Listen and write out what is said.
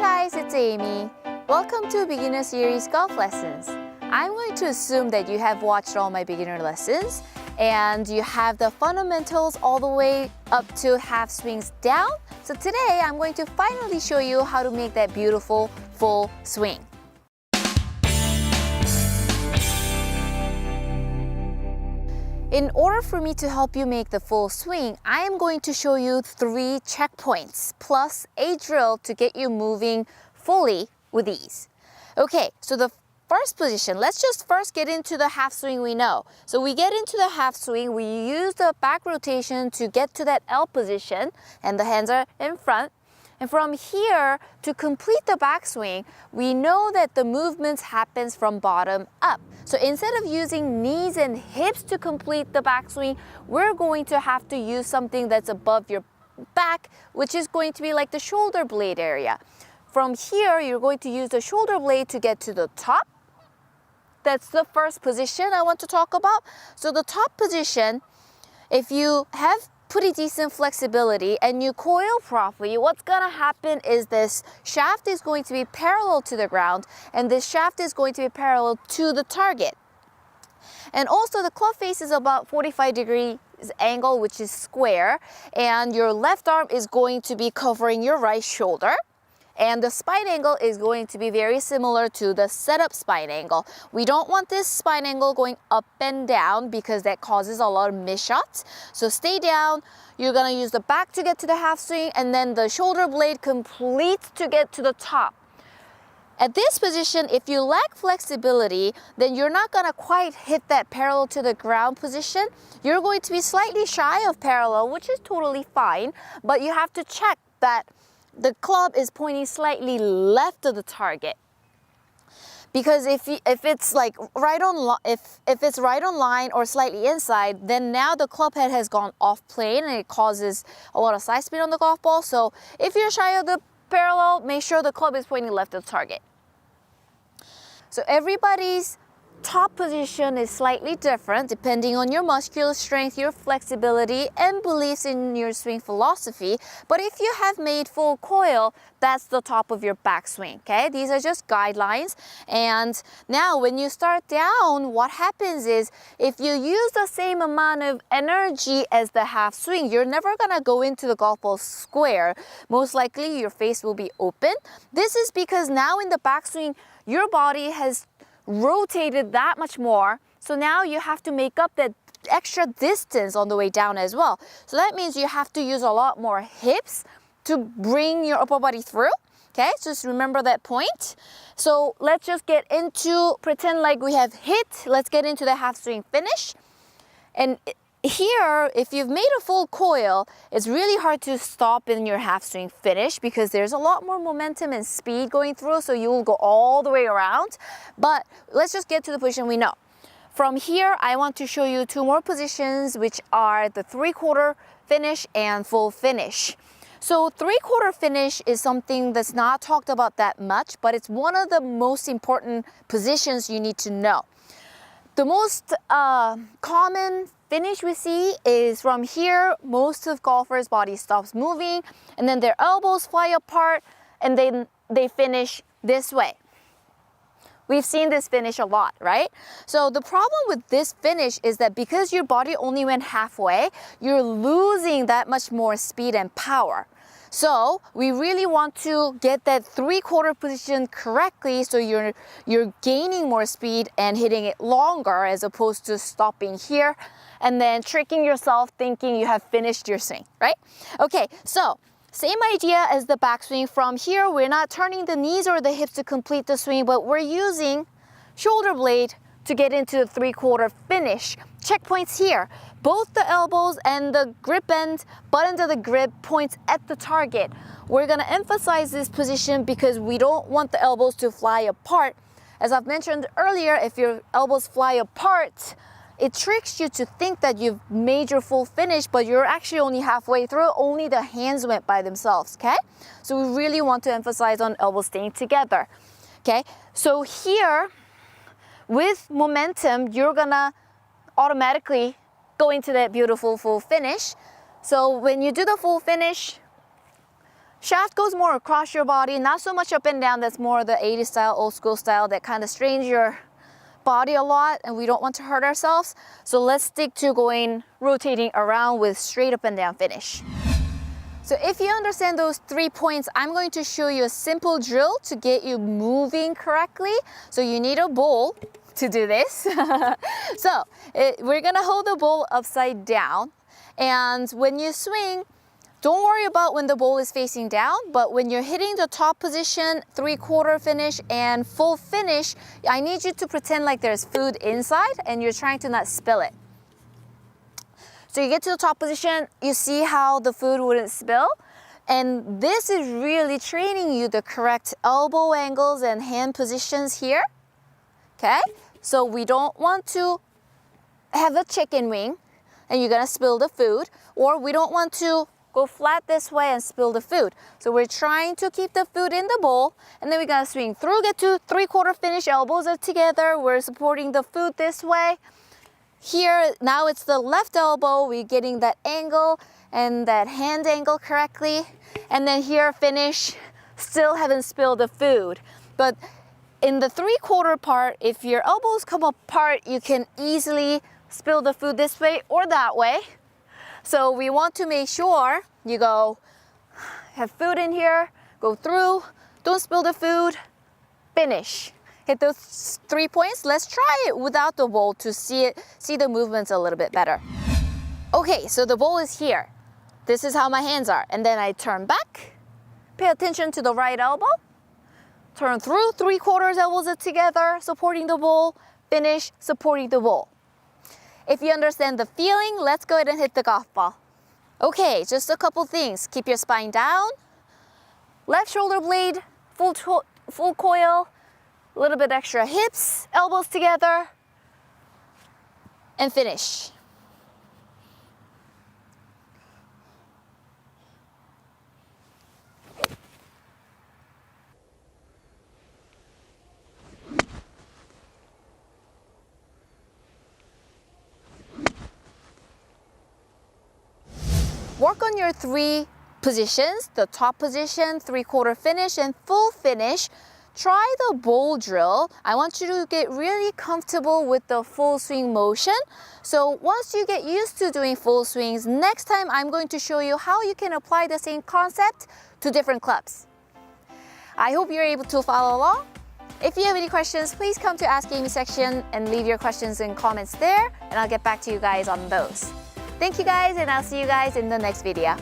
guys, it's Amy. Welcome to Beginner Series Golf Lessons. I'm going to assume that you have watched all my beginner lessons and you have the fundamentals all the way up to half swings down. So today I'm going to finally show you how to make that beautiful full swing. In order for me to help you make the full swing, I am going to show you 3 checkpoints plus a drill to get you moving fully with ease. Okay, so the first position, let's just first get into the half swing we know. So we get into the half swing, we use the back rotation to get to that L position and the hands are in front. And from here, to complete the backswing, we know that the movements happens from bottom up. So instead of using knees and hips to complete the backswing, we're going to have to use something that's above your back, which is going to be like the shoulder blade area. From here, you're going to use the shoulder blade to get to the top. That's the first position I want to talk about. So the top position, if you have pretty decent flexibility and you coil properly, what's gonna happen is this shaft is going to be parallel to the ground and this shaft is going to be parallel to the target. And also the club face is about 45 degrees angle, which is square, and your left arm is going to be covering your right shoulder. And the spine angle is going to be very similar to the setup spine angle. We don't want this spine angle going up and down because that causes a lot of miss shots. So stay down. You're gonna use the back to get to the half swing and then the shoulder blade completes to get to the top. At this position, if you lack flexibility, then you're not gonna quite hit that parallel to the ground position. You're going to be slightly shy of parallel, which is totally fine, but you have to check that the club is pointing slightly left of the target, because if it's like right on if it's right on line or slightly inside, then now the club head has gone off plane and it causes a lot of side spin on the golf ball. So if you're shy of the parallel, make sure the club is pointing left of the target. So everybody's top position is slightly different depending on your muscular strength, your flexibility, and beliefs in your swing philosophy. But if you have made full coil, that's the top of your backswing, okay? These are just guidelines. And now when you start down, what happens is if you use the same amount of energy as the half swing, you're never gonna go into the golf ball square. Most likely your face will be open. This is because now in the backswing, your body has rotated that much more, so now you have to make up that extra distance on the way down as well. So that means you have to use a lot more hips to bring your upper body through. Okay, so just remember that point. So let's just get into, pretend like we have hit, let's get into the half swing finish. And here, if you've made a full coil, it's really hard to stop in your half swing finish because there's a lot more momentum and speed going through, so you will go all the way around. But let's just get to the position we know. From here, I want to show you 2 more positions, which are the 3/4 finish and full finish. So 3/4 finish is something that's not talked about that much, but it's one of the most important positions you need to know. The most common finish we see is from here. Most of golfers' body stops moving and then their elbows fly apart and then they finish this way. We've seen this finish a lot, right? So the problem with this finish is that because your body only went halfway, you're losing that much more speed and power. So we really want to get that 3/4 position correctly so you're gaining more speed and hitting it longer as opposed to stopping here and then tricking yourself thinking you have finished your swing, right? Okay, so same idea as the backswing. From here, we're not turning the knees or the hips to complete the swing, but we're using shoulder blade to get into the 3/4 finish. Checkpoints here. Both the elbows and the grip end, buttons of the grip points at the target. We're gonna emphasize this position because we don't want the elbows to fly apart. As I've mentioned earlier, if your elbows fly apart, it tricks you to think that you've made your full finish, but you're actually only halfway through, only the hands went by themselves, okay? So we really want to emphasize on elbows staying together, okay? So here, with momentum, you're gonna automatically go into that beautiful full finish. So when you do the full finish, Shaft goes more across your body, not so much up and down. That's more the 80s style, old school style that kind of strains your body a lot, and we don't want to hurt ourselves. So let's stick to rotating around with straight up and down finish. So if you understand those 3 points, I'm going to show you a simple drill to get you moving correctly. So you need a bowl to do this. We're gonna hold the bowl upside down, and when you swing, don't worry about when the bowl is facing down, but when you're hitting the top position, 3/4 finish and full finish, I need you to pretend like there's food inside and you're trying to not spill it. So you get to the top position, you see how the food wouldn't spill? And this is really training you the correct elbow angles and hand positions here. Okay? So we don't want to have a chicken wing and you're gonna spill the food, or we don't want to go flat this way and spill the food. So we're trying to keep the food in the bowl, and then we're gonna swing through, get to 3/4 finish, elbows are together, we're supporting the food this way. Here, now it's the left elbow, we're getting that angle and that hand angle correctly. And then here, finish, still haven't spilled the food. But in the 3/4 part, if your elbows come apart, you can easily spill the food this way or that way. So we want to make sure you have food in here, go through, don't spill the food, finish. Hit those 3 points. Let's try it without the bowl to see the movements a little bit better. Okay, so the bowl is here. This is how my hands are. And then I turn back, pay attention to the right elbow, turn through, 3/4 elbows are together, supporting the bowl, finish, supporting the bowl. If you understand the feeling, let's go ahead and hit the golf ball. Okay, just a couple things. Keep your spine down, left shoulder blade, full coil, a little bit extra hips, elbows together, and finish. Work on your 3 positions, the top position, 3/4 finish, and full finish. Try the bowl drill. I want you to get really comfortable with the full swing motion. So once you get used to doing full swings, next time I'm going to show you how you can apply the same concept to different clubs. I hope you're able to follow along. If you have any questions, please come to Ask Aimee section and leave your questions and comments there, and I'll get back to you guys on those. Thank you guys, and I'll see you guys in the next video.